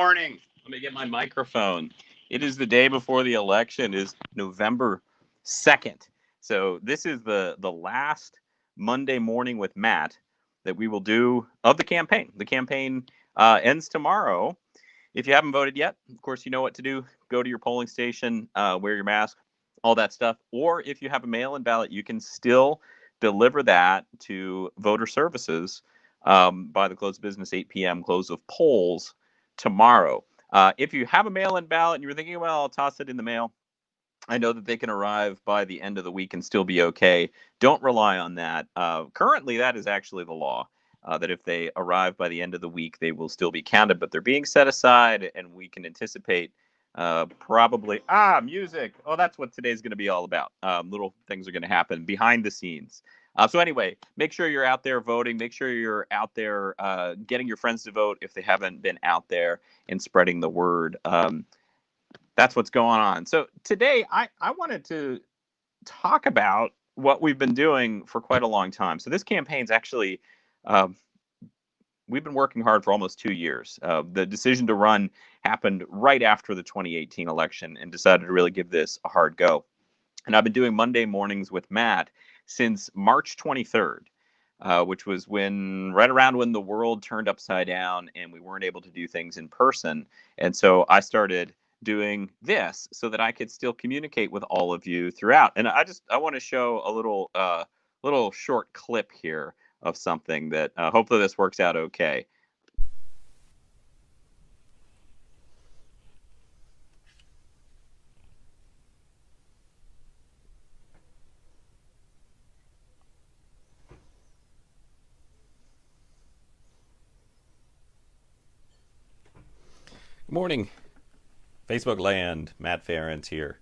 morning. Let me get my microphone. It is the day before the election. It is November 2nd. So this is the last Monday morning with Matt that we will do of the campaign. The campaign ends tomorrow. If you haven't voted yet, of course, you know what to do. Go to your polling station, wear your mask, all that stuff. Or if you have a mail-in ballot, you can still deliver that to voter services by the close of business, 8 p.m., close of polls tomorrow. If you have a mail-in ballot and you're thinking, well, I'll toss it in the mail, I know that they can arrive by the end of the week and still be okay. Don't rely on that. Currently, that is actually the law. That if they arrive by the end of the week, they will still be counted, but they're being set aside, and we can anticipate probably music. Oh, that's what today's going to be all about. Little things are going to happen behind the scenes. So anyway, make sure you're out there voting. Make sure you're out there getting your friends to vote if they haven't been out there and spreading the word. That's what's going on. So today I wanted to talk about what we've been doing for quite a long time. So this campaign's actually, we've been working hard for almost 2 years. The decision to run happened right after the 2018 election and decided to really give this a hard go. And I've been doing Monday mornings with Matt since March 23rd. Which was right around when the world turned upside down and we weren't able to do things in person. And so I started doing this so that I could still communicate with all of you throughout. And I want to show a little short clip here of something that hopefully this works out okay. Good morning, Facebook land. Matt Ferentz here.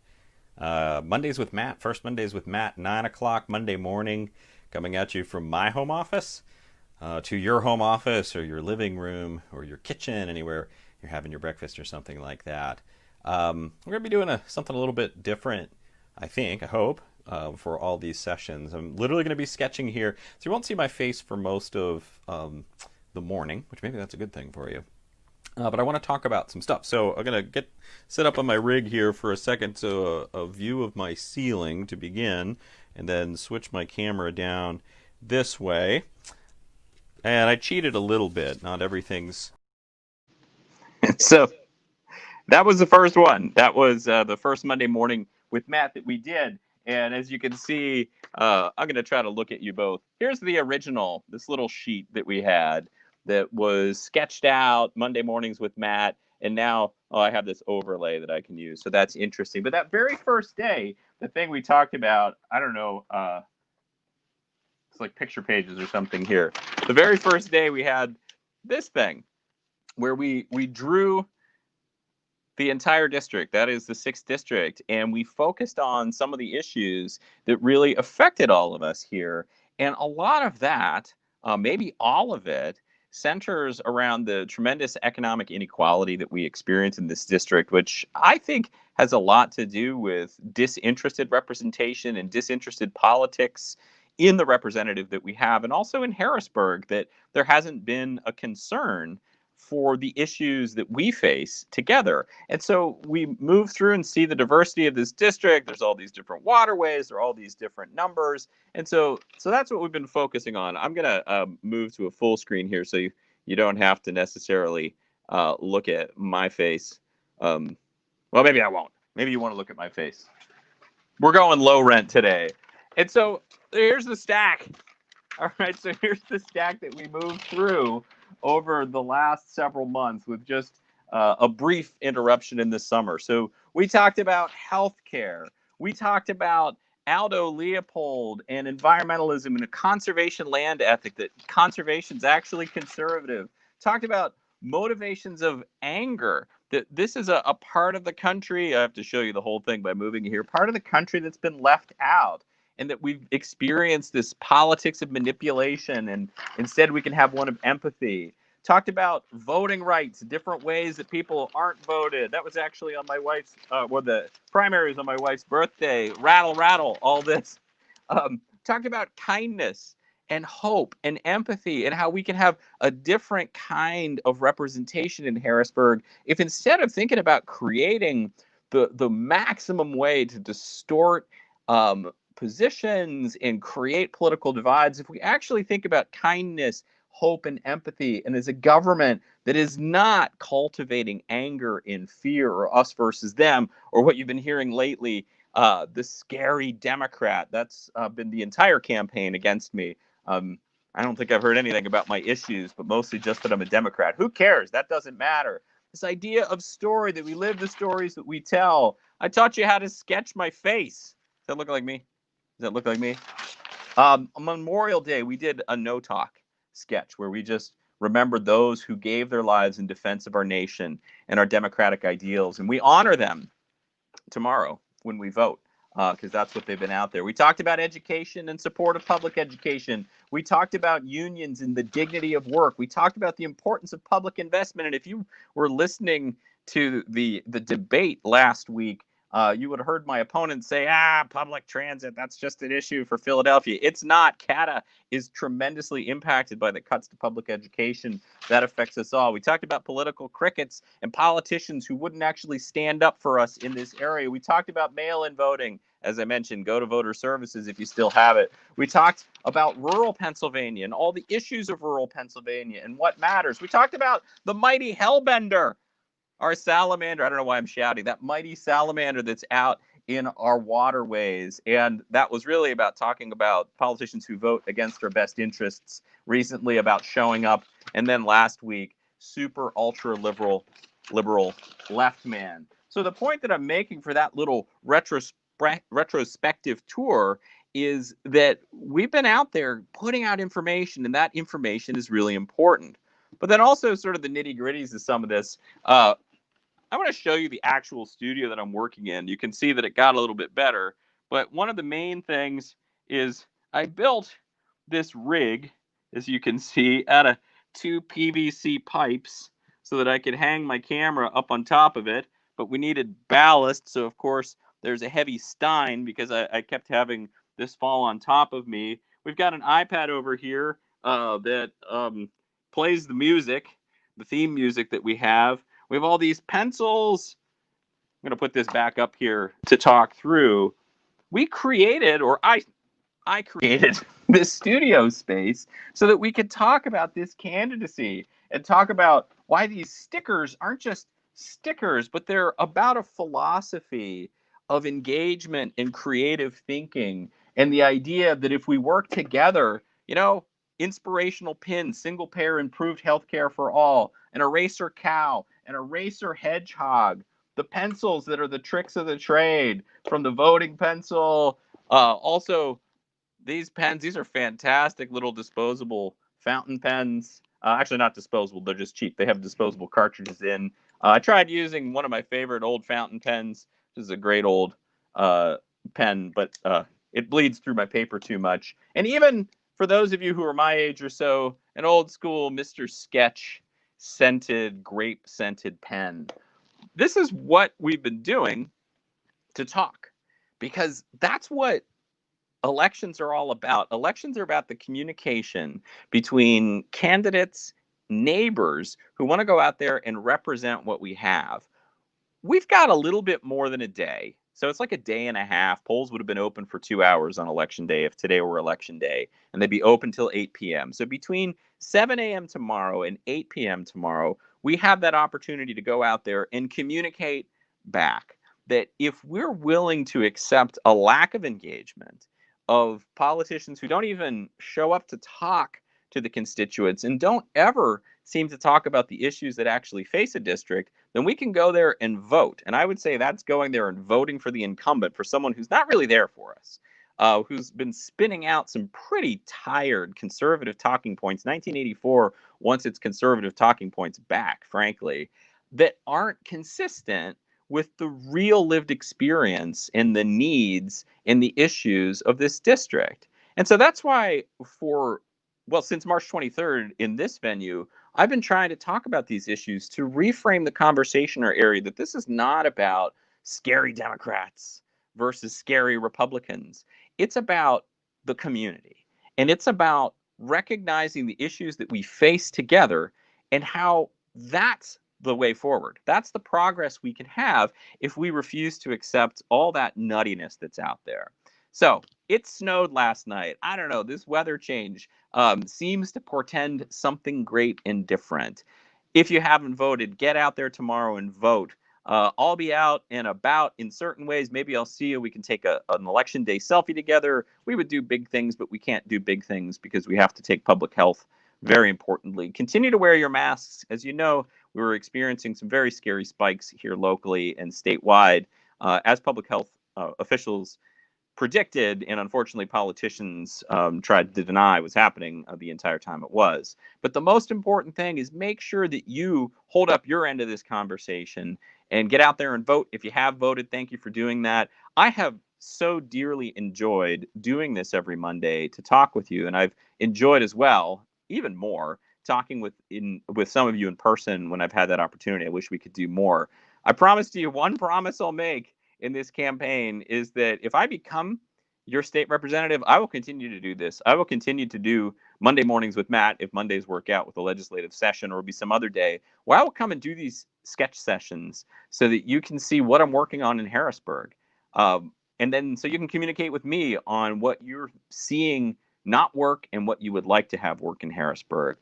Mondays with Matt, first Mondays with Matt, 9 o'clock Monday morning, coming at you from my home office to your home office or your living room or your kitchen, anywhere you're having your breakfast or something like that. We're going to be doing something a little bit different, I hope, for all these sessions. I'm literally going to be sketching here, so you won't see my face for most of the morning, which maybe that's a good thing for you. But I want to talk about some stuff. So I'm going to set up on my rig here for a second to a view of my ceiling to begin, and then switch my camera down this way. And I cheated a little bit. Not everything's... So that was the first one. That was the first Monday morning with Matt that we did. And as you can see, I'm going to try to look at you both. Here's the original, this little sheet that we had that was sketched out Monday mornings with Matt. And now I have this overlay that I can use. So that's interesting. But that very first day, the thing we talked about, I don't know, it's like picture pages or something here. The very first day we had this thing where we drew the entire district. That is the 6th district. And we focused on some of the issues that really affected all of us here. And a lot of that, maybe all of it, centers around the tremendous economic inequality that we experience in this district, which I think has a lot to do with disinterested representation and disinterested politics in the representative that we have, and also in Harrisburg, that there hasn't been a concern for the issues that we face together. And so we move through and see the diversity of this district. There's all these different waterways, there are all these different numbers. And so that's what we've been focusing on. I'm going to move to a full screen here so you don't have to necessarily look at my face. Well, maybe I won't. Maybe you want to look at my face. We're going low rent today. And so here's the stack. All right, so here's the stack that we moved through over the last several months with just a brief interruption in the summer. So we talked about healthcare. We talked about Aldo Leopold and environmentalism and a conservation land ethic, that conservation's actually conservative. Talked about motivations of anger, that this is a part of the country. I have to show you the whole thing by moving here. Part of the country that's been left out, and that we've experienced this politics of manipulation, and instead we can have one of empathy. Talked about voting rights, different ways that people aren't voted. That was actually on my wife's, the primary was on my wife's birthday. Rattle, rattle, all this. Talked about kindness and hope and empathy, and how we can have a different kind of representation in Harrisburg if instead of thinking about creating the maximum way to distort positions and create political divides, if we actually think about kindness, hope, and empathy, and as a government that is not cultivating anger and fear or us versus them, or what you've been hearing lately, the scary Democrat. That's been the entire campaign against me. Um, I don't think I've heard anything about my issues, but mostly just that I'm a Democrat. Who cares? That doesn't matter. This idea of story, that we live the stories that we tell. I taught you how to sketch my face. Does that look like me? Does that look like me? On Memorial Day, we did a no talk sketch where we just remembered those who gave their lives in defense of our nation and our democratic ideals. And we honor them tomorrow when we vote, because that's what they've been out there. We talked about education and support of public education. We talked about unions and the dignity of work. We talked about the importance of public investment. And if you were listening to the debate last week, you would have heard my opponent say, public transit, that's just an issue for Philadelphia. It's not. CATA is tremendously impacted by the cuts to public education. That affects us all. We talked about political crickets and politicians who wouldn't actually stand up for us in this area. We talked about mail-in voting. As I mentioned, go to voter services if you still have it. We talked about rural Pennsylvania and all the issues of rural Pennsylvania and what matters. We talked about the mighty Hellbender, our salamander. I don't know why I'm shouting. That mighty salamander that's out in our waterways. And that was really about talking about politicians who vote against our best interests, recently about showing up, and then last week, super ultra liberal left man. So the point that I'm making for that little retrospective tour is that we've been out there putting out information, and that information is really important. But then also sort of the nitty gritties of some of this. I want to show you the actual studio that I'm working in. You can see that it got a little bit better. But one of the main things is I built this rig, as you can see, out of two PVC pipes so that I could hang my camera up on top of it. But we needed ballast. So, of course, there's a heavy stein because I kept having this fall on top of me. We've got an iPad over here that plays the music, the theme music that we have. We have all these pencils. I'm going to put this back up here to talk through. We created, or I created this studio space so that we could talk about this candidacy and talk about why these stickers aren't just stickers, but they're about a philosophy of engagement and creative thinking, and the idea that if we work together, inspirational pins, single payer improved healthcare for all, an eraser cow, an eraser hedgehog, the pencils that are the tricks of the trade, from the voting pencil, also these pens. These are fantastic little disposable fountain pens. Actually, not disposable. They're just cheap. They have disposable cartridges in. I tried using one of my favorite old fountain pens. This is a great old pen, but it bleeds through my paper too much. And even for those of you who are my age or so, an old school Mr. Sketch scented, grape scented pen. This is what we've been doing to talk, because that's what elections are all about. Elections are about the communication between candidates, neighbors who want to go out there and represent what we have. We've got a little bit more than a day. So it's like a day and a half. Polls would have been open for 2 hours on election day if today were election day, and they'd be open till 8 p.m. So between 7 a.m. tomorrow and 8 p.m. tomorrow, we have that opportunity to go out there and communicate back that if we're willing to accept a lack of engagement of politicians who don't even show up to talk to the constituents and don't ever seem to talk about the issues that actually face a district, then we can go there and vote. And I would say that's going there and voting for the incumbent, for someone who's not really there for us, who's been spinning out some pretty tired conservative talking points. 1984 wants its conservative talking points back, frankly, that aren't consistent with the real lived experience and the needs and the issues of this district. And so that's why since March 23rd in this venue, I've been trying to talk about these issues to reframe the conversation or area that this is not about scary Democrats versus scary Republicans. It's about the community. And it's about recognizing the issues that we face together and how that's the way forward. That's the progress we can have if we refuse to accept all that nuttiness that's out there. So it snowed last night. I don't know. This weather change seems to portend something great and different. If you haven't voted, get out there tomorrow and vote. I'll be out and about in certain ways. Maybe I'll see you. We can take an election day selfie together. We would do big things, but we can't do big things because we have to take public health very importantly. Continue to wear your masks. As you know, we were experiencing some very scary spikes here locally and statewide as public health officials predicted, and unfortunately politicians tried to deny was happening the entire time it was. But the most important thing is make sure that you hold up your end of this conversation and get out there and vote. If you have voted, thank you for doing that. I have so dearly enjoyed doing this every Monday to talk with you, and I've enjoyed as well, even more, talking with some of you in person when I've had that opportunity. I wish we could do more. I promise to you, one promise I'll make in this campaign is that if I become your state representative, I will continue to do this. I will continue to do Monday mornings with Matt if Mondays work out with a legislative session, or it'll be some other day where I will come and do these sketch sessions so that you can see what I'm working on in Harrisburg. And then so you can communicate with me on what you're seeing not work and what you would like to have work in Harrisburg.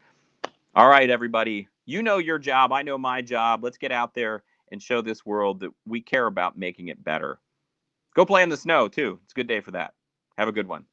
All right, everybody. You know your job. I know my job. Let's get out there and show this world that we care about making it better. Go play in the snow, too. It's a good day for that. Have a good one.